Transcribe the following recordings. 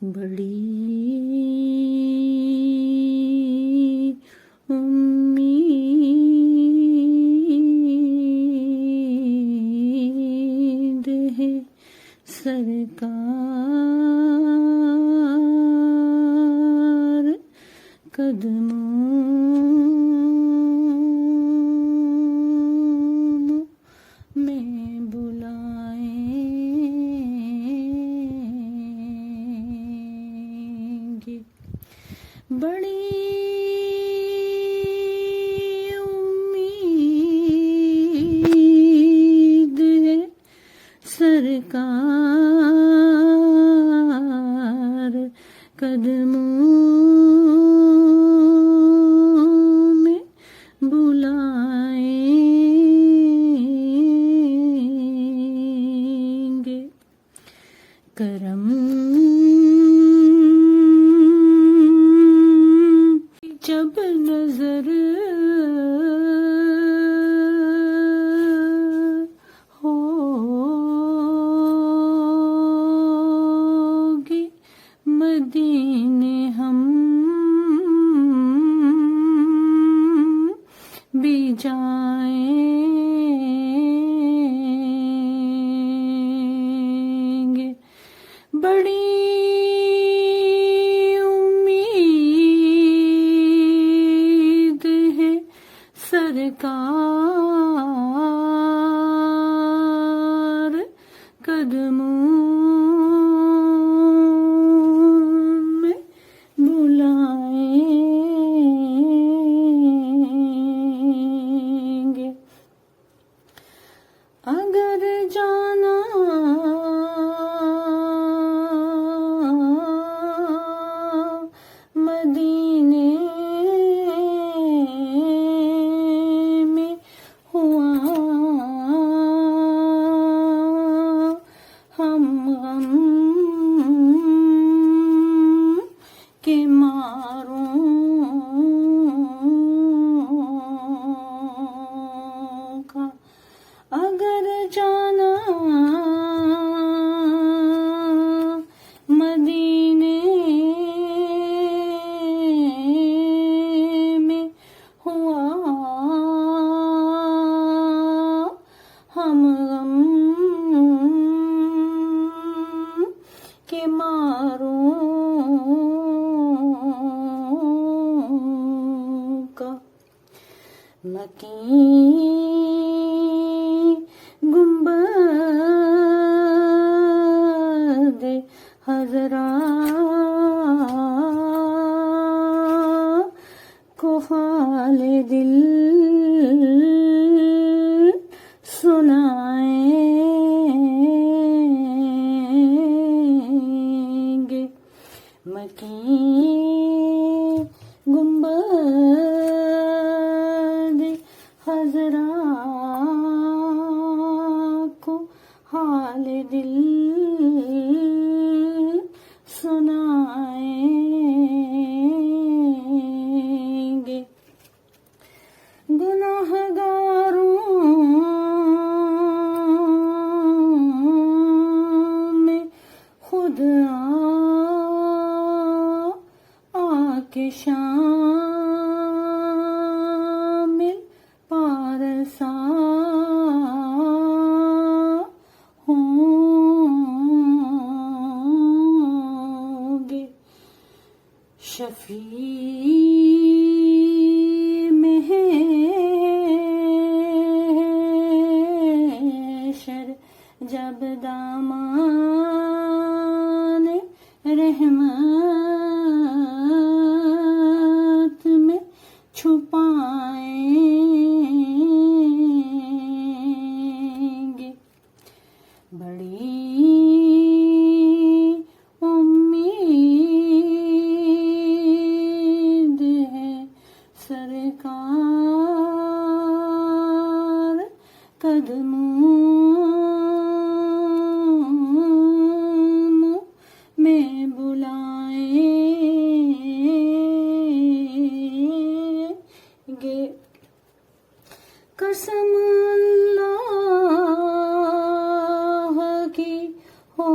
बड़ी उम्मीद है सरकार कदमों में बुलाएंगे। बड़ी उम्मीद है सरकार कदमों में बुलाएंगे। करम जब नजर होगी मदीने हम भी जाएंगे। बड़ी सरकार कदमों में बुलाएंगे। अगर जाना मदीने के मारों का, अगर जाना मदीने में हुआ हम गम के मारों का। मकीन गुंबद हज़रा को हाले दिल सुनाएंगे। मकीन गुंबद हज़रा को हाल दिल सुनाएंगे। गुनाहगारों में खुद आके शामिल पारसा होंगे। शफी महशर जब दामान रहमत में छुपाएंगे। बड़ी उम्मीद है सरकार कदमों में बुलाएंगे। कसम अल्लाह की हो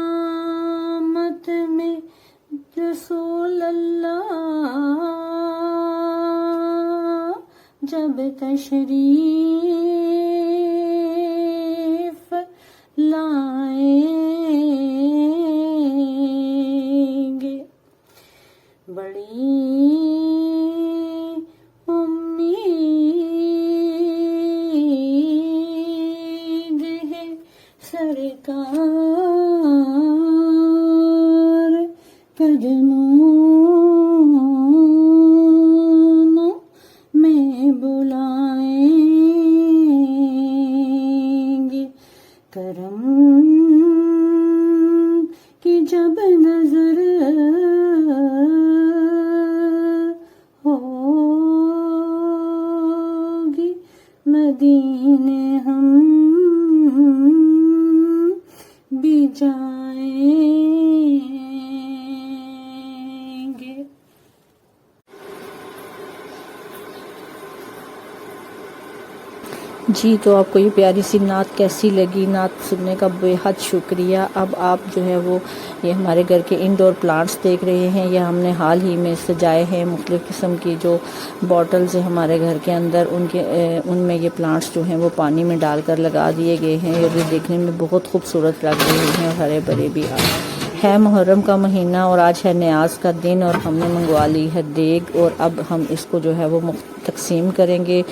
क़यामत में रसूल अल्लाह जब तशरीफ लाएंगे, बड़ी उम्मीद है सरकार कदमों में बुलाएंगे। करम की जब नजर होगी, मदीने हम भी जाएंगे। जी, तो आपको ये प्यारी सी नात कैसी लगी? नात सुनने का बेहद शुक्रिया। अब आप जो है वो ये हमारे घर के इंडोर प्लांट्स देख रहे हैं। ये हमने हाल ही में सजाए हैं। मुख्तलिफ़ किस्म की जो बॉटल्स हैं हमारे घर के अंदर, उनमें ये प्लांट्स जो हैं वो पानी में डालकर लगा दिए गए हैं और ये देखने में बहुत खूबसूरत लग रहे हैं और हरे भरे भी है। मुहर्रम का महीना और आज है न्याज का दिन और हमने मंगवा ली है देग और अब हम इसको जो है वो तकसीम करेंगे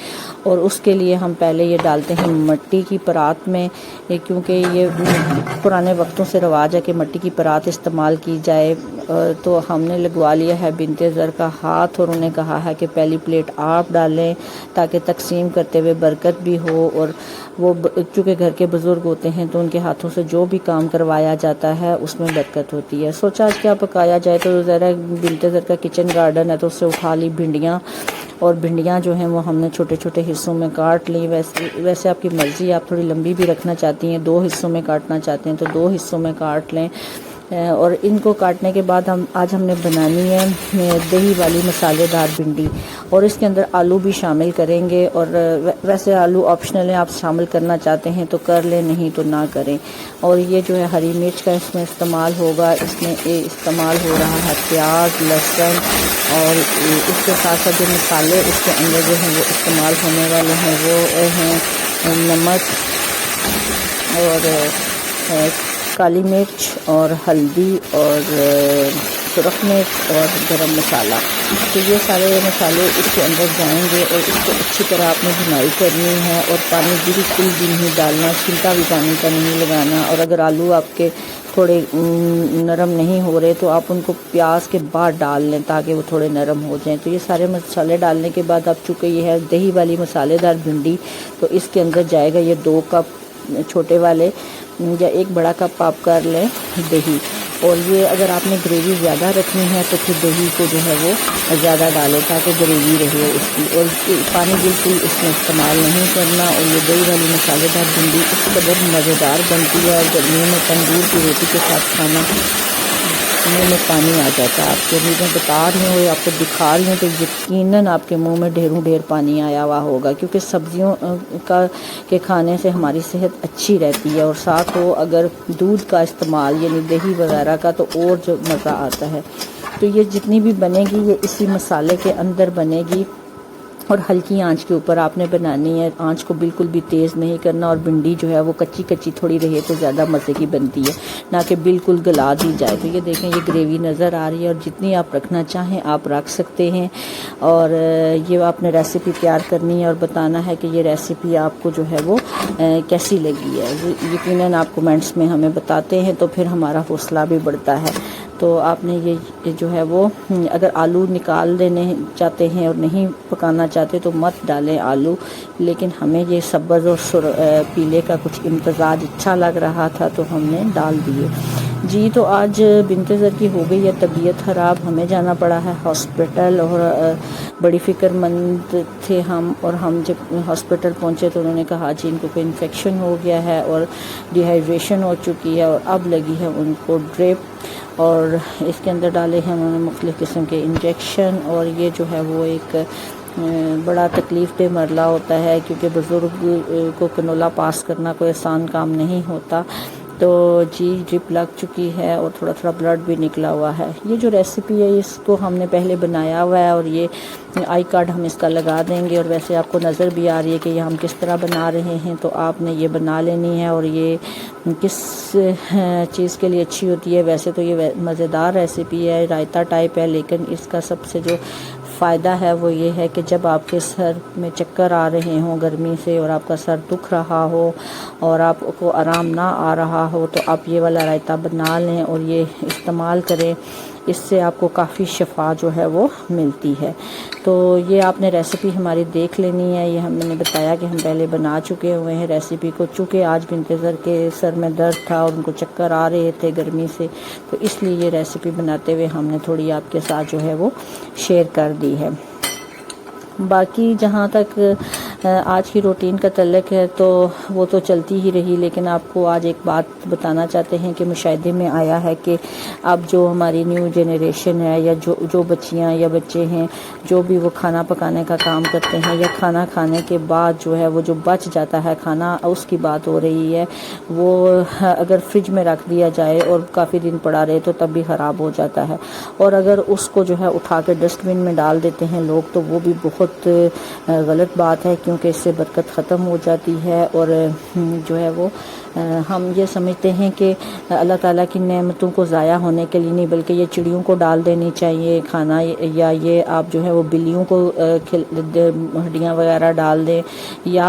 और उसके लिए हम पहले ये डालते हैं मिट्टी की परात में, क्योंकि ये पुराने वक्तों से रवाज है कि मिट्टी की परात इस्तेमाल की जाए। तो हमने लगवा लिया है बिनते ज़र का हाथ और उन्हें कहा है कि पहली प्लेट आप डालें ताकि तकसीम करते हुए बरकत भी हो। और वो चूँकि घर के बुज़ुर्ग होते हैं तो उनके हाथों से जो भी काम करवाया जाता है उसमें बरकत होती है। सोचा आज क्या पकाया जाए, तो ज़रा बिनते ज़र का किचन गार्डन है तो उससे उठा ली भिंडियाँ और भिंडियाँ जो हैं वो हमने छोटे छोटे हिस्सों में काट ली। वैसे आपकी मर्ज़ी, आप थोड़ी लंबी भी रखना चाहती हैं, 2 हिस्सों में काटना चाहते हैं तो 2 हिस्सों में काट लें। और इनको काटने के बाद आज हमने बनानी है दही वाली मसालेदार भिंडी और इसके अंदर आलू भी शामिल करेंगे। और वैसे आलू ऑप्शनल है, आप शामिल करना चाहते हैं तो कर लें, नहीं तो ना करें। और ये जो है हरी मिर्च का इसमें इस्तेमाल होगा। इसमें इस्तेमाल हो रहा है प्याज, लहसुन और इसके साथ साथ जो मसाले इसके अंदर जो हैं वो इस्तेमाल होने वाले हैं वो हैं नमक और काली मिर्च और हल्दी और सुरख मिर्च और गरम मसाला। तो ये सारे मसाले इसके अंदर जाएंगे और इसको अच्छी तरह आपने भुनाई करनी है और पानी बिल्कुल भी नहीं डालना, छिलका भी पानी का नहीं लगाना। और अगर आलू आपके थोड़े नरम नहीं हो रहे तो आप उनको प्याज के बाद डाल लें ताकि वो थोड़े नरम हो जाएं। तो ये सारे मसाले डालने के बाद अब चूँकि ये है दही वाली मसालेदार भिंडी, तो इसके अंदर जाएगा ये 2 कप छोटे वाले या 1 बड़ा कप आप कर लें दही। और ये अगर आपने ग्रेवी ज़्यादा रखनी है तो फिर दही को जो है वो ज़्यादा डालें ताकि ग्रेवी रहे इसकी। और पानी बिल्कुल इसमें इस्तेमाल नहीं करना। और ये दही वाली मसालेदार भिंडी इस कदर मज़ेदार बनती है और गर्मियों में तंदूर की रोटी के साथ खाना मुँह में पानी आ जाता है आपके। अभी मैं बता रही हूँ, आपको दिखा रही हूँ तो यकीनन आपके मुंह में ढेर पानी आया हुआ होगा, क्योंकि सब्जियों के खाने से हमारी सेहत अच्छी रहती है। और साथ हो अगर दूध का इस्तेमाल यानी दही वगैरह का तो और जो मज़ा आता है। तो ये जितनी भी बनेगी ये इसी मसाले के अंदर बनेगी और हल्की आंच के ऊपर आपने बनानी है। आंच को बिल्कुल भी तेज़ नहीं करना और भिंडी जो है वो कच्ची कच्ची थोड़ी रहे तो ज़्यादा मज़े की बनती है, ना कि बिल्कुल गला दी जाए। तो ये देखें ये ग्रेवी नज़र आ रही है और जितनी आप रखना चाहें आप रख सकते हैं। और ये आपने रेसिपी तैयार करनी है और बताना है कि ये रेसिपी आपको जो है वो कैसी लगी है। यकीनन आप कमेंट्स में हमें बताते हैं तो फिर हमारा हौसला भी बढ़ता है। तो आपने ये जो है वो अगर आलू निकाल देने चाहते हैं और नहीं पकाना चाहते तो मत डालें आलू, लेकिन हमें ये सब्ज़ और पीले का कुछ इम्तज़ाज अच्छा लग रहा था तो हमने डाल दिए। जी, तो आज बिनते ज़र की हो गई है तबीयत ख़राब, हमें जाना पड़ा है हॉस्पिटल और बड़ी फ़िक्रमंद थे हम। और हम जब हॉस्पिटल पहुँचे तो उन्होंने कहा जी इनको कोई इन्फेक्शन हो गया है और डिहाइड्रेशन हो चुकी है और अब लगी है उनको ड्रिप और इसके अंदर डाले हैं उन्होंने मुख्तलिफ़ किस्म के इंजेक्शन। और ये जो है वो एक बड़ा तकलीफ़ दे मरला होता है, क्योंकि बुज़ुर्ग को कनोला पास करना कोई आसान काम नहीं होता। तो जी ड्रिप लग चुकी है और थोड़ा थोड़ा ब्लड भी निकला हुआ है। ये जो रेसिपी है इसको हमने पहले बनाया हुआ है और ये आई कार्ड हम इसका लगा देंगे। और वैसे आपको नज़र भी आ रही है कि ये हम किस तरह बना रहे हैं, तो आपने ये बना लेनी है। और ये किस चीज़ के लिए अच्छी होती है, वैसे तो ये मज़ेदार रेसिपी है, रायता टाइप है, लेकिन इसका सबसे जो फ़ायदा है वो ये है कि जब आपके सर में चक्कर आ रहे हों गर्मी से और आपका सर दुख रहा हो और आपको आराम ना आ रहा हो, तो आप ये वाला रायता बना लें और ये इस्तेमाल करें। इससे आपको काफ़ी शफा जो है वो मिलती है। तो ये आपने रेसिपी हमारी देख लेनी है। ये मैंने बताया कि हम पहले बना चुके हुए हैं रेसिपी को, चूँकि आज बिंतज़र के सर में दर्द था और उनको चक्कर आ रहे थे गर्मी से, तो इसलिए ये रेसिपी बनाते हुए हमने थोड़ी आपके साथ जो है वो शेयर कर दी है। बाकी जहाँ तक आज की रूटीन का तल्लक है तो वो तो चलती ही रही, लेकिन आपको आज एक बात बताना चाहते हैं कि मुशाहिदे में आया है कि अब जो हमारी न्यू जनरेशन है या जो बच्चियाँ या बच्चे हैं जो भी वो खाना पकाने का काम करते हैं या खाना खाने के बाद जो है वो जो बच जाता है खाना, उसकी बात हो रही है। वो अगर फ्रिज में रख दिया जाए और काफ़ी दिन पड़ा रहे तो तब भी ख़राब हो जाता है, और अगर उसको जो है उठा के डस्टबिन में डाल देते हैं लोग तो वो भी बहुत गलत बात है, क्योंकि इससे बरकत ख़त्म हो जाती है। और जो है वो हम ये समझते हैं कि अल्लाह ताला की नेमतों को ज़ाया होने के लिए नहीं, बल्कि ये चिड़ियों को डाल देनी चाहिए खाना, या ये आप जो है वो बिल्लियों को हड्डियाँ वगैरह डाल दें, या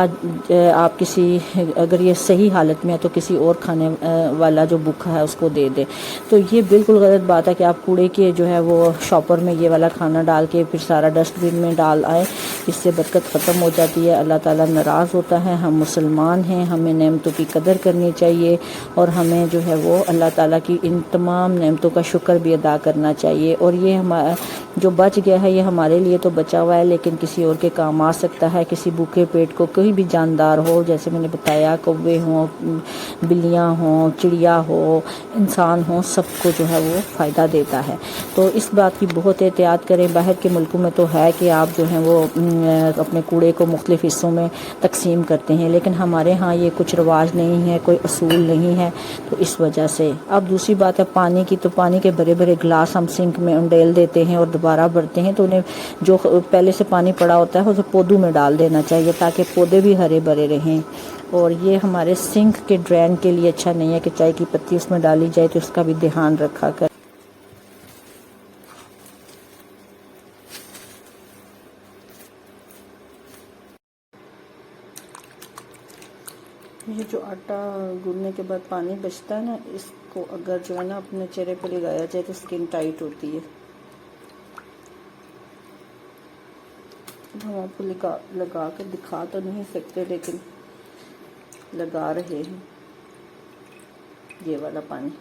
आप किसी अगर ये सही हालत में है तो किसी और खाने वाला जो भूखा है उसको दे दें। तो ये बिल्कुल गलत बात है कि आप कूड़े के जो है वो शॉपर में ये वाला खाना डाल के फिर सारा डस्टबिन में डाल आए। इससे बरकत ख़त्म हो जाती है, अल्लाह ताला नाराज़ होता है। हम मुसलमान हैं, हमें नेमतों की कदर करनी चाहिए और हमें जो है वो अल्लाह ताला की इन तमाम नेमतों का शुक्र भी अदा करना चाहिए। और ये हमारा जो बच गया है ये हमारे लिए तो बचा हुआ है, लेकिन किसी और के काम आ सकता है। किसी भूखे पेट को कोई भी जानदार हो, जैसे मैंने बताया कौवे हों, बिल्लियाँ हों, चिड़िया हो, इंसान हो, सबको जो है वो फ़ायदा देता है। तो इस बात की बहुत एहतियात करें। बाहर के मुल्कों में तो है कि आप जो हैं वो अपने कूड़े को मुख्तलिफ़ हिस्सों में तकसीम करते हैं, लेकिन हमारे यहाँ ये कुछ रवाज नहीं है, कोई असूल नहीं है, तो इस वजह से। अब दूसरी बात है पानी की, तो पानी के भरे भरे गिलास हम सिंक में उंडेल देते हैं और दोबारा भरते हैं, तो उन्हें जो पहले से पानी पड़ा होता है उसे पौधों में डाल देना चाहिए ताकि पौधे भी हरे भरे रहें। और ये हमारे सिंक के ड्रेन के लिए अच्छा नहीं है कि चाय की पत्ती उसमें डाली जाए, तो उसका भी ध्यान रखा कर। ये जो आटा गूंदने के बाद पानी बचता है ना, इसको अगर जो है ना अपने चेहरे पे लगाया जाए तो स्किन टाइट होती है। हम आपको लगा कर दिखा तो नहीं सकते, लेकिन लगा रहे हैं ये वाला पानी।